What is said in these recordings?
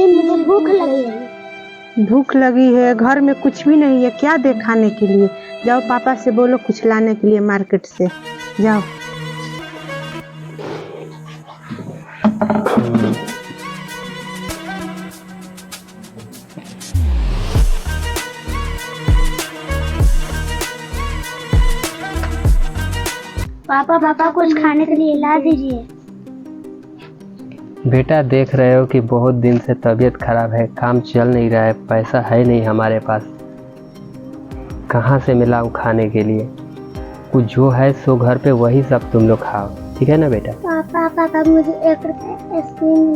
Mummy मुझे भूख लगी है। भूख लगी है? घर में कुछ भी नहीं है, क्या दे खाने के लिए? जाओ पापा से बोलो कुछ लाने के लिए मार्केट से, जाओ। पापा कुछ खाने के लिए ला दीजिए। बेटा देख रहे हो कि बहुत दिन से तबीयत खराब है, काम चल नहीं रहा है, पैसा है नहीं हमारे पास, कहाँ से मिलाऊं खाने के लिए? कुछ जो है सो घर पे वही सब तुम लोग खाओ, ठीक है ना बेटा? पापा मुझे 1 रुपया आइसक्रीम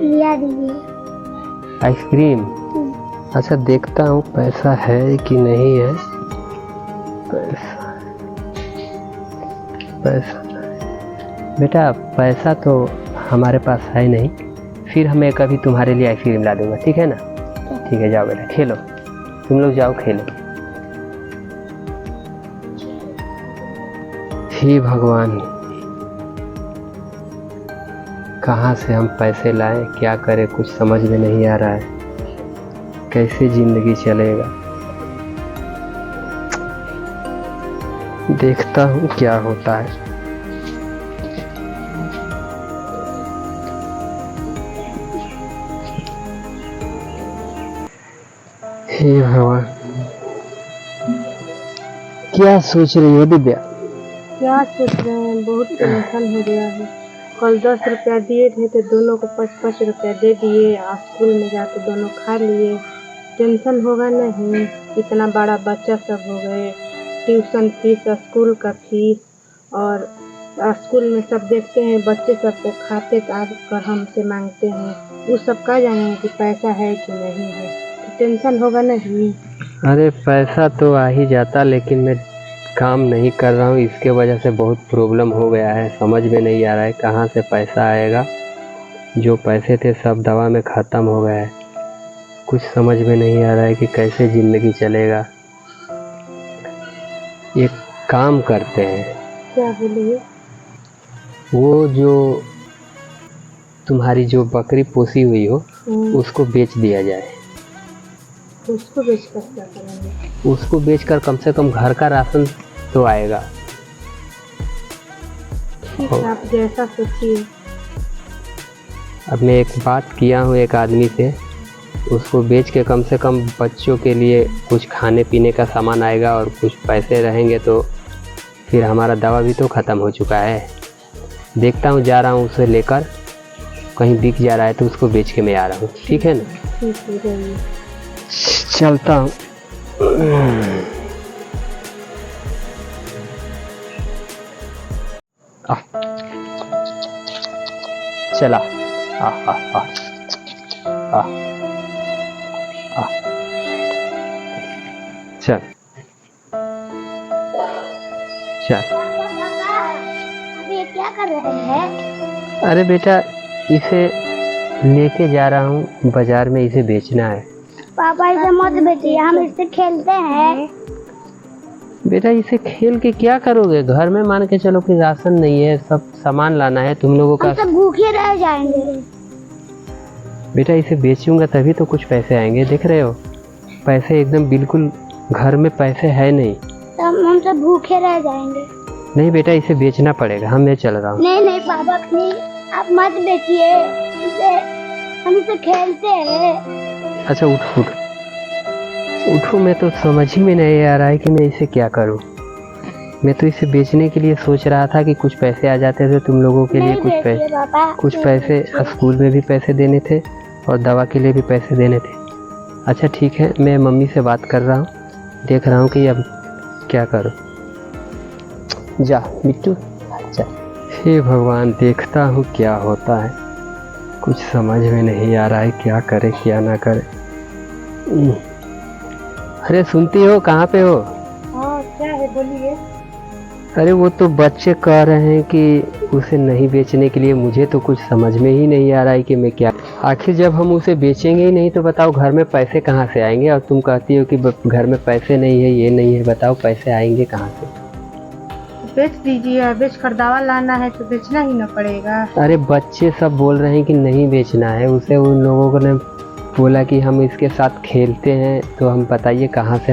लिया दीजिए। आइसक्रीम? अच्छा देखता हूँ पैसा है कि नहीं है। पैसा बेटा, पैसा तो हमारे पास है नहीं, फिर हमें कभी तुम्हारे लिए आइसक्रीम ला दूंगा, ठीक है ना? ठीक है, जाओ बेटा खेलो, तुम लोग जाओ खेलो। हे भगवान, कहाँ से हम पैसे लाएं, क्या करें, कुछ समझ में नहीं आ रहा है, कैसे जिंदगी चलेगा। देखता हूँ क्या होता है। हे भगवान, क्या सोच रही हो दिव्या? क्या सोच रहे हैं, बहुत टेंशन हो गया है। कल 10 रुपया दिए थे तो दोनों को 5-5 रुपया दे दिए, स्कूल में जाके दोनों खा लिए। टेंशन होगा नहीं, इतना बड़ा बच्चा सब हो गए, ट्यूशन फीस, स्कूल का फीस, और स्कूल में सब देखते हैं बच्चे सबको खाते आकर हमसे मांगते हैं, वो सब क्या जानेंगे कि पैसा है कि नहीं है, तो टेंशन होगा नहीं। अरे पैसा तो आ ही जाता, लेकिन मैं काम नहीं कर रहा हूँ, इसके वजह से बहुत प्रॉब्लम हो गया है, समझ में नहीं आ रहा है कहाँ से पैसा आएगा। जो पैसे थे सब दवा में ख़त्म हो गया है, कुछ समझ में नहीं आ रहा है कि कैसे ज़िंदगी चलेगा। एक काम करते हैं। क्या बोलिए? वो जो तुम्हारी जो बकरी पोसी हुई हो उसको बेच दिया जाए। उसको बेचकर क्या करेंगे? उसको बेचकर कम से कम घर का राशन तो आएगा। ठीक है, आप जैसा सोचिए। अब मैं एक बात किया हूँ एक आदमी से, उसको बेच के कम से कम बच्चों के लिए कुछ खाने पीने का सामान आएगा और कुछ पैसे रहेंगे, तो फिर हमारा दवा भी तो ख़त्म हो चुका है। देखता हूँ, जा रहा हूँ उसे लेकर, कहीं बिक जा रहा है तो उसको बेच के मैं आ रहा हूँ, ठीक है ना? ठीक है, चलता हूँ। चला आ आ आ आ आ चल चल। अभी क्या कर रहे हैं? अरे बेटा, इसे लेके जा रहा हूँ बाजार में, इसे बेचना है। पापा इसे मत बेचिए, हम इससे खेलते हैं। बेटा इसे खेल के क्या करोगे? घर में मान के चलो कि राशन नहीं है, सब सामान लाना है तुम लोगों का। हम सब भूखे रह जाएंगे। बेटा इसे बेचूंगा तभी तो कुछ पैसे आएंगे, देख रहे हो पैसे एकदम बिल्कुल घर में पैसे है नहीं, तो हम सब भूखे रह जाएंगे। नहीं बेटा इसे बेचना पड़ेगा, मैं चल रहा हूँ। नहीं पापा प्लीज, आप मत बेचिए इसे, हम इसे खेलते हैं। अच्छा उठ उठ उठो, मैं तो समझ ही में नहीं आ रहा है कि मैं इसे क्या करूं। मैं तो इसे बेचने के लिए सोच रहा था कि कुछ पैसे आ जाते थे तुम लोगों के लिए, कुछ पैसे स्कूल में भी पैसे देने थे और दवा के लिए भी पैसे देने थे। अच्छा ठीक है, मैं मम्मी से बात कर रहा हूँ, देख रहा हूँ कि अब क्या करूँ। जा मिट्टू जा। हे भगवान, देखता हूँ क्या होता है, कुछ समझ में नहीं आ रहा है क्या करे क्या ना करे। अरे सुनती हो, कहाँ पे हो? हाँ क्या है, बोलिए। अरे वो तो बच्चे कह रहे हैं कि उसे नहीं बेचने के लिए, मुझे तो कुछ समझ में ही नहीं आ रहा है कि मैं क्या। आखिर जब हम उसे बेचेंगे ही नहीं तो बताओ घर में पैसे कहाँ से आएंगे? और तुम कहती हो कि घर में पैसे नहीं है, ये नहीं है, बताओ पैसे आएंगे कहाँ से? बेच दीजिए, बेच कर दवा लाना है तो बेचना ही ना पड़ेगा। अरे बच्चे सब बोल रहे हैं कि नहीं बेचना है, उसे उन लोगों ने बोला कि हम इसके साथ खेलते हैं, तो हम बताइए कहाँ से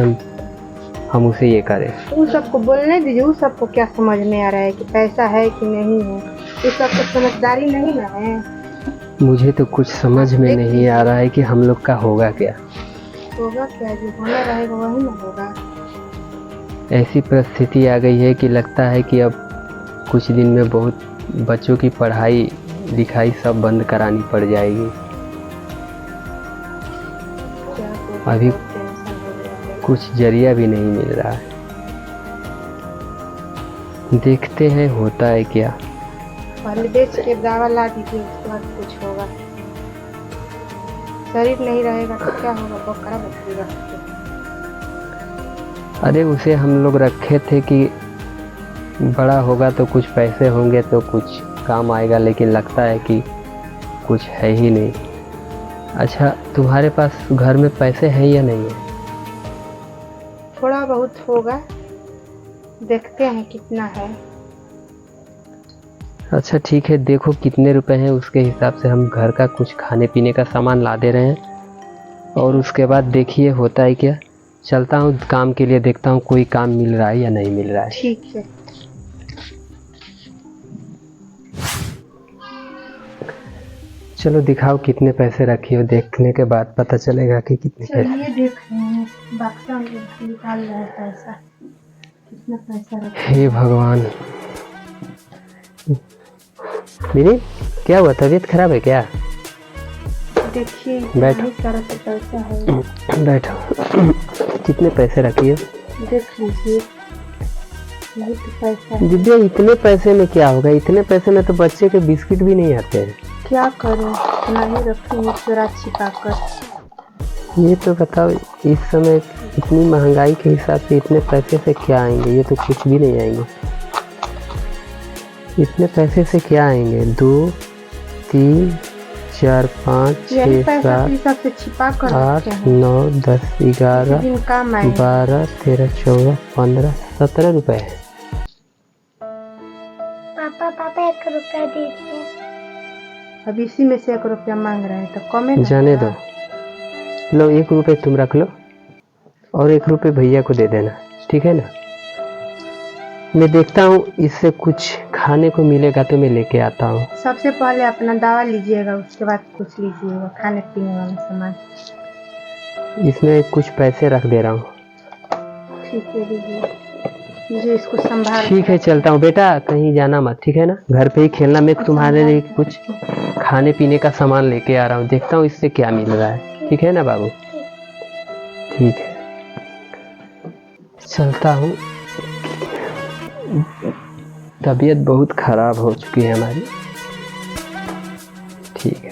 हम उसे ये करें। उन सबको बोलने दीजिए, उन सबको क्या समझ में आ रहा है कि पैसा है कि नहीं है, उस सबको समझदारी नहीं ना है। मुझे तो कुछ समझ में नहीं आ रहा है कि हम लोग का होगा क्या। होगा क्या, जो होना रहेगा वही ना होगा। ऐसी परिस्थिति आ गई है कि लगता है कि अब कुछ दिन में बहुत बच्चों की पढ़ाई लिखाई सब बंद करानी पड़ जाएगी। अभी कुछ जरिया भी नहीं मिल रहा है। देखते हैं होता है क्या। पहले बेच के दवा ला दीजिए, उसके बाद कुछ होगा। शरीर नहीं रहेगा तो क्या होगा, बकरा बकरी रखते। अरे उसे हम लोग रखे थे कि बड़ा होगा तो कुछ पैसे होंगे तो कुछ काम आएगा, लेकिन लगता है कि कुछ है ही नहीं। अच्छा, तुम्हारे पास घर में पैसे हैं या नहीं है? थोड़ा बहुत होगा, देखते हैं कितना है। अच्छा ठीक है, देखो कितने रुपए हैं, उसके हिसाब से हम घर का कुछ खाने पीने का सामान ला दे रहे हैं, और उसके बाद देखिए होता है क्या। चलता हूँ काम के लिए, देखता हूँ कोई काम मिल रहा है या नहीं मिल रहा है। ठीक है। चलो दिखाओ कितने पैसे रखी हो, देखने के बाद पता चलेगा कि कितने पैसे। चलिए देख रहे हैं, बक्सा में निकाल रहा है पैसा, कितना पैसा रखा। हे भगवान। मेरी क्या हुआ, तबीयत खराब है क्या? देखिए बैठो। बहुत सारा तो पैसा है। बैठो। कितने पैसे रखी हो? देख लीजिए, बहुत पैसा है। दिव्या इतने पैसे में क्या होगा, इतने पैसे में तो बच्चे के बिस्किट भी नहीं आते हैं। क्या करूं, इतना ही रखूंगी चुरा छिपा कर। ये तो बताओ, इस समय इतनी महंगाई के हिसाब से इतने पैसे से क्या आएंगे, ये तो कुछ भी नहीं आएंगे। इतने पैसे से क्या आएंगे, 2 3 4 5 6 7 छिपा कर 8 9 10 11 दिन काम आएगा। 12 13 14 15 17 रुपए है। पापा 1 रुपया दीजिए। अब इसी में से 1 रुपया मांग रहे हैं तो कम है। जाने दो, लो 1 रुपये तुम रख लो और 1 रुपये भैया को दे देना, ठीक है ना। मैं देखता हूँ इससे कुछ खाने को मिलेगा तो मैं लेके आता हूँ। सबसे पहले अपना दवा लीजिएगा, उसके बाद कुछ लीजिएगा खाने पीने वाला सामान। इसमें कुछ पैसे रख दे रहा हूँ। ठीक है, लीजिए, मुझे इसको संभाल। ठीक है, चलता हूँ बेटा, कहीं जाना मत, ठीक है ना, घर पे ही खेलना। मैं तुम्हारे लिए कुछ खाने पीने का सामान लेके आ रहा हूँ, देखता हूँ इससे क्या मिल रहा है, ठीक है ना बाबू। ठीक है, चलता हूँ। तबीयत बहुत खराब हो चुकी है हमारी। ठीक है।